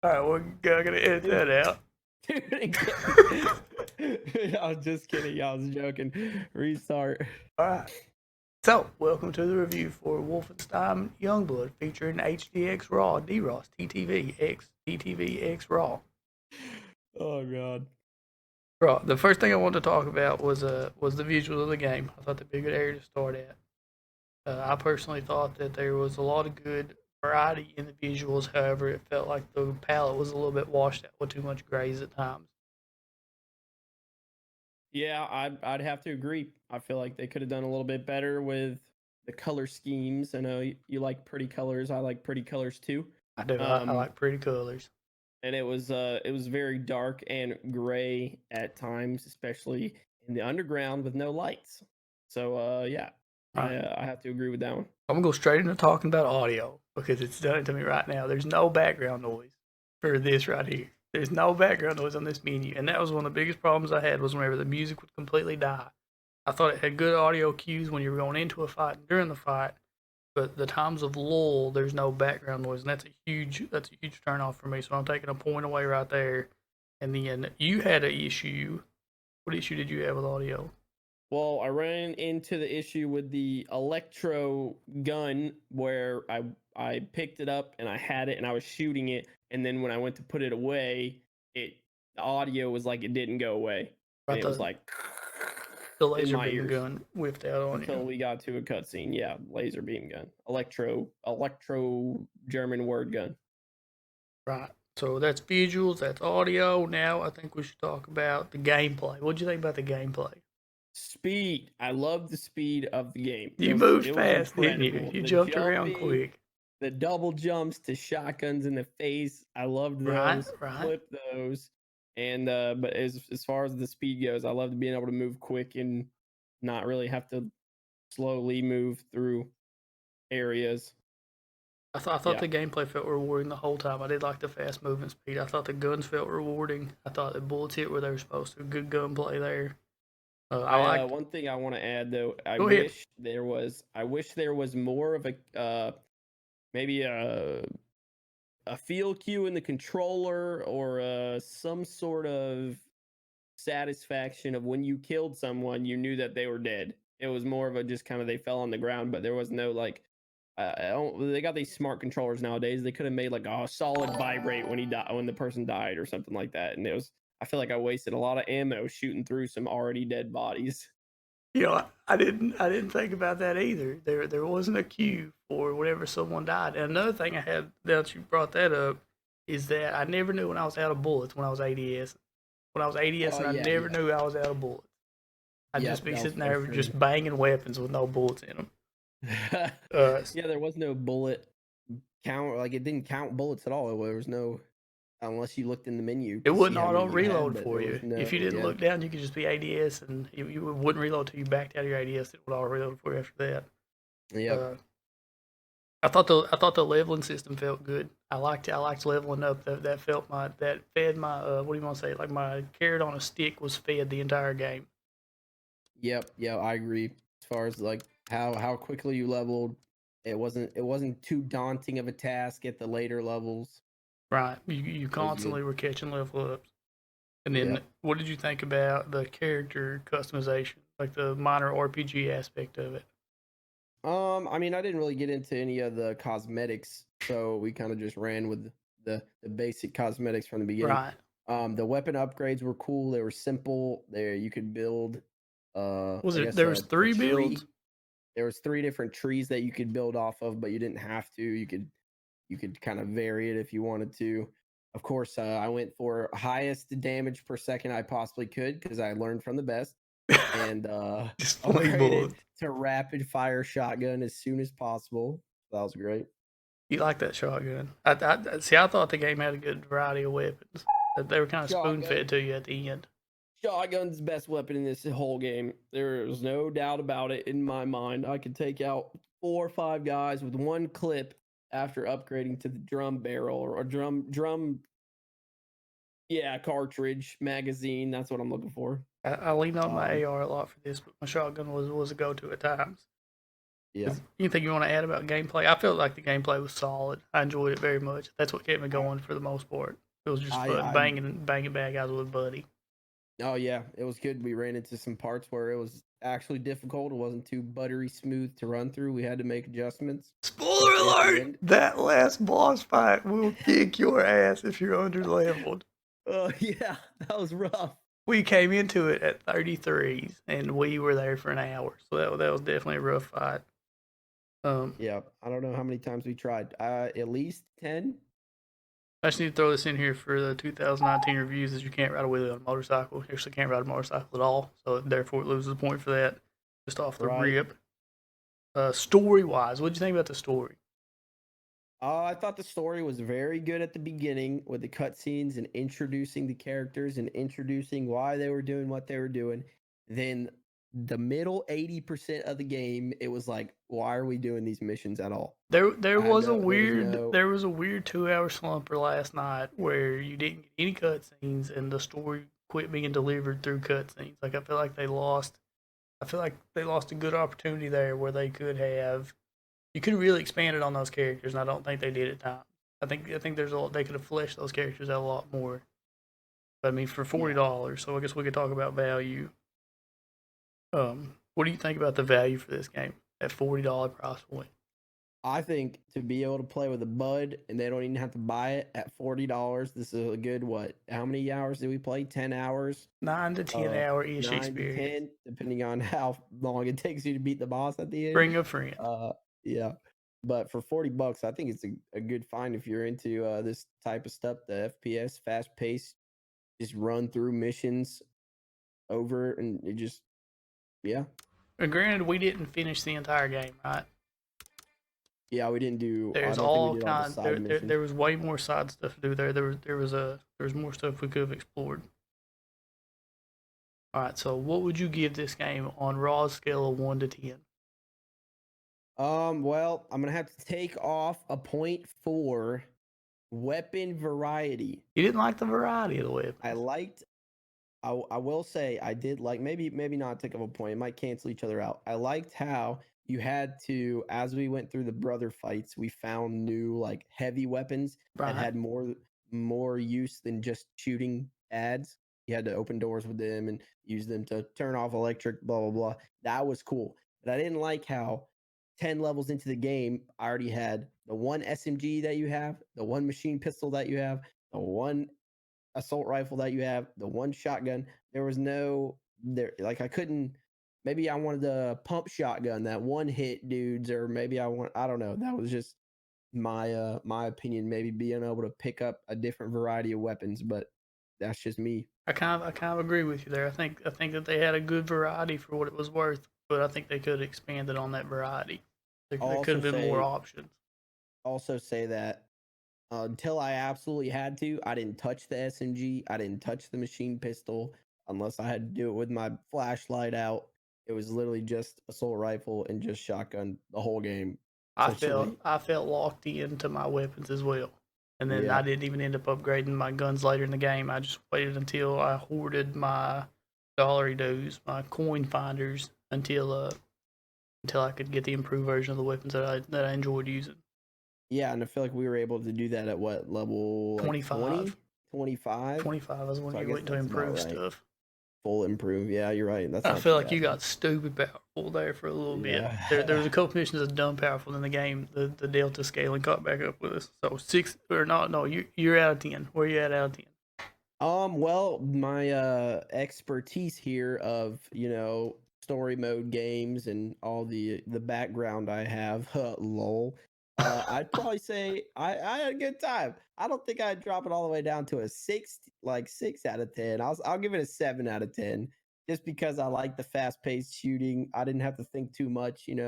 All right, we're gonna edit that out. Dude, I was just kidding. I was joking. Restart. All right. So, welcome to the review for Wolfenstein Youngblood featuring HDX Raw, DeRoss, TTV, X, TTV, X Raw. Oh god. Raw. The first thing I wanted to talk about was the visuals of the game. I thought that'd be a good area to start at. I personally thought that there was a lot of good variety in the visuals. However, it felt like the palette was a little bit washed out with too much grays at times. Yeah, I'd have to agree. I feel like they could have done a little bit better with the color schemes. I know you like pretty colors. I like pretty colors too. I do. I like pretty colors. And it was very dark and gray at times, especially in the underground with no lights. So yeah, I have to agree with that one. I'm gonna go straight into talking about audio because it's done it to me right now. There's no background noise for this right here. There's no background noise on this menu, and that was one of the biggest problems I had was whenever the music would completely die. I thought it had good audio cues when you were going into a fight and during the fight, but the times of lull, there's no background noise, and that's a huge turn off for me. So I'm taking a point away right there. And then you had an issue. What issue did you have with audio? Well, I ran into the issue with the electro gun where I picked it up and I had it and I was shooting it, and then when I went to put it away, the audio was like it didn't go away. And it was like the laser beam gun whipped out on until we got to a cutscene. Yeah, laser beam gun, electro German word gun. Right. So that's visuals, that's audio. Now I think we should talk about the gameplay. What'd you think about the gameplay? Speed. I love the speed of the game. You moved fast, didn't you? You jumped around quick. The double jumps to shotguns in the face. I loved those. Right. Flip those. And but as far as the speed goes, I loved being able to move quick and not really have to slowly move through areas. I thought the gameplay felt rewarding the whole time. I did like the fast movement speed. I thought the guns felt rewarding. I thought the bullets hit where they were supposed to. Good gunplay there. One thing I want to add though, I wish there was more of a maybe a field cue in the controller or some sort of satisfaction of when you killed someone, you knew that they were dead. It was more of a just kind of they fell on the ground, but there was no like. They got these smart controllers nowadays. They could have made like a solid vibrate when when the person died or something like that, and it was. I feel like I wasted a lot of ammo shooting through some already dead bodies. You know, I didn't think about that either. There wasn't a cue for whenever someone died. And another thing I had that you brought that up is that I never knew when I was out of bullets when I was ADS. When I was ADS, I never knew I was out of bullets. I'd just be sitting there just banging weapons with no bullets in them. Yeah, there was no bullet count. Like it didn't count bullets at all. There was no. Unless you looked in the menu. It wouldn't auto reload for you. If you didn't look down, you could just be ADS and you wouldn't reload till you backed out of your ADS. It would auto reload for you after that. Yeah. I thought the leveling system felt good. I liked leveling up. That fed my what do you want to say? Like my carrot on a stick was fed the entire game. Yep. Yeah, I agree. As far as like how quickly you leveled, it wasn't too daunting of a task at the later levels. Right. You constantly were catching level ups. And then what did you think about the character customization, like the minor RPG aspect of it? I mean, I didn't really get into any of the cosmetics, so we kind of just ran with the basic cosmetics from the beginning. Right. The weapon upgrades were cool. They were simple. There you could build. There was 3 builds? There was 3 different trees that you could build off of, but you didn't have to. You could kind of vary it if you wanted to. Of course, I went for highest damage per second I possibly could because I learned from the best. And upgraded to rapid fire shotgun as soon as possible. That was great. You like that shotgun? I thought the game had a good variety of weapons. They were kind of spoon fed to you at the end. Shotgun's the best weapon in this whole game. There is no doubt about it in my mind. I could take out 4 or 5 guys with one clip after upgrading to the drum barrel or drum cartridge magazine. That's what I'm looking for. I leaned on my AR a lot for this, but my shotgun was a go-to at times. Yeah. Anything you want to add about gameplay? I felt like the gameplay was solid. I enjoyed it very much. That's what kept me going for the most part. It was just fun banging bad guys with a buddy. Oh yeah, it was good. We ran into some parts where it was actually difficult. It wasn't too buttery smooth to run through. We had to make adjustments. Spoiler alert! That last boss fight will kick your ass if you're under-leveled. Oh yeah, that was rough. We came into it at 33s, and we were there for an hour. So that was definitely a rough fight. Yeah, I don't know how many times we tried. At least 10. I just need to throw this in here for the 2019 reviews, as you can't ride a wheelie on a motorcycle. You actually can't ride a motorcycle at all, so therefore it loses a point for that, just off the rip. Story-wise, what did you think about the story? I thought the story was very good at the beginning with the cutscenes and introducing the characters and introducing why they were doing what they were doing. Then the middle 80% of the game, it was like, why are we doing these missions at all? There was a weird 2-hour slumper last night where you didn't get any cutscenes and the story quit being delivered through cutscenes. Like I feel like they lost a good opportunity there where they could have. You could have really expanded on those characters, and I don't think they did at times. I think there's they could have fleshed those characters out a lot more. But I mean, for $40, so I guess we could talk about value. What do you think about the value for this game at $40 price point? I think to be able to play with a bud and they don't even have to buy it at $40, this is a good how many hours did we play? 10 hours? 9 to 10 hour ish 9 experience. to 10, depending on how long it takes you to beat the boss at the end. Bring a friend. Yeah. But for $40, I think it's a good find if you're into this type of stuff, the FPS, fast paced, just run through missions over and it just, yeah. And granted, we didn't finish the entire game, right? Yeah, we didn't do. There's all kinds. There was way more side stuff to do there. There was more stuff we could have explored. All right, so what would you give this game on Raw's scale of 1 to 10? Well, I'm gonna have to take off a point for weapon variety. You didn't like the variety of the weapons. I will say I did like maybe not take off a point. It might cancel each other out. I liked how you had to, as we went through the brother fights, we found new like heavy weapons that had more use than just shooting ads. You had to open doors with them and use them to turn off electric, blah blah blah. That was cool. But I didn't like how 10 levels into the game, I already had the one SMG that you have, the one machine pistol that you have, the one assault rifle that you have, the one shotgun. There was no there, like I couldn't. Maybe I wanted the pump shotgun, that one hit dudes, or maybe I don't know. That was just my my opinion. Maybe being able to pick up a different variety of weapons, but that's just me. I kind of agree with you there. I think that they had a good variety for what it was worth, but I think they could have expanded on that variety. There could have been more options. Also say that until I absolutely had to, I didn't touch the SMG. I didn't touch the machine pistol unless I had to do it with my flashlight out. It was literally just assault rifle and just shotgun the whole game. I felt locked into my weapons as well. And then I didn't even end up upgrading my guns later in the game. I just waited until I hoarded my dollary-dos, my coin finders, until I could get the improved version of the weapons that I enjoyed using. Yeah, and I feel like we were able to do that at what level? 25. 20? 25? 25 is when you're waiting to improve stuff. Full improve. Yeah, you're right. I feel like you got stupid powerful there for a little bit. There was a couple missions that's dumb powerful in the game. The Delta scaling caught back up with us. So 6 or not? No, you're out of 10. Where are you at out of 10? Well, my expertise here of story mode games and all the background I have, lol. I'd probably say I had a good time. I don't think I'd drop it all the way down to a 6 out of 10. I'll give it a 7 out of 10, just because I like the fast paced shooting. I didn't have to think too much. It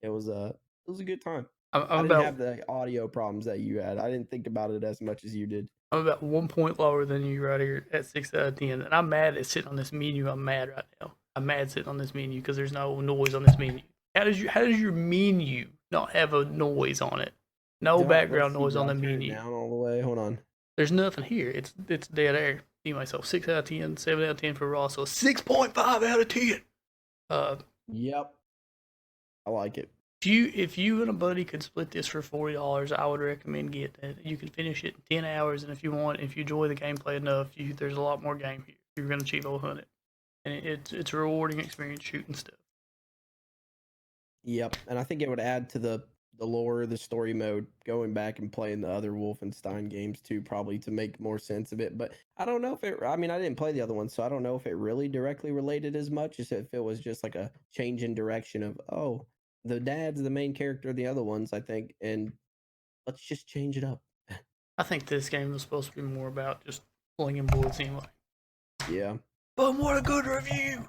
was a good time. I didn't have the audio problems that you had. I didn't think about it as much as you did. I'm about 1 point lower than you right here at 6 out of 10, and I'm mad at sitting on this menu. I'm mad right now. I'm mad sitting on this menu because there's no noise on this menu. How does your menu not have a noise on it? No background noise on the menu. Down all the way. Hold on. There's nothing here. It's dead air. Anyway, so 6 out of 10, 7 out of 10 for Raw. So 6.5 out of 10. Yep. I like it. If you and a buddy could split this for $40, I would recommend getting it. You can finish it in 10 hours, and if you enjoy the gameplay enough, there's a lot more game here. You're gonna achieve over 100, and it's a rewarding experience shooting stuff. Yep, and I think it would add to the lore, the story mode, going back and playing the other Wolfenstein games too, probably to make more sense of it. But I don't know if it. I mean, I didn't play the other one, so I don't know if it really directly related as much as if it was just like a change in direction of the dad's the main character of the other ones, I think, and let's just change it up. I think this game was supposed to be more about just flinging bullets anyway. Yeah. But what a good review!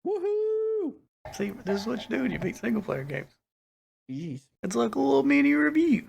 Woohoo! See, this is what you do when you beat single player games. Jeez. It's like a little mini review.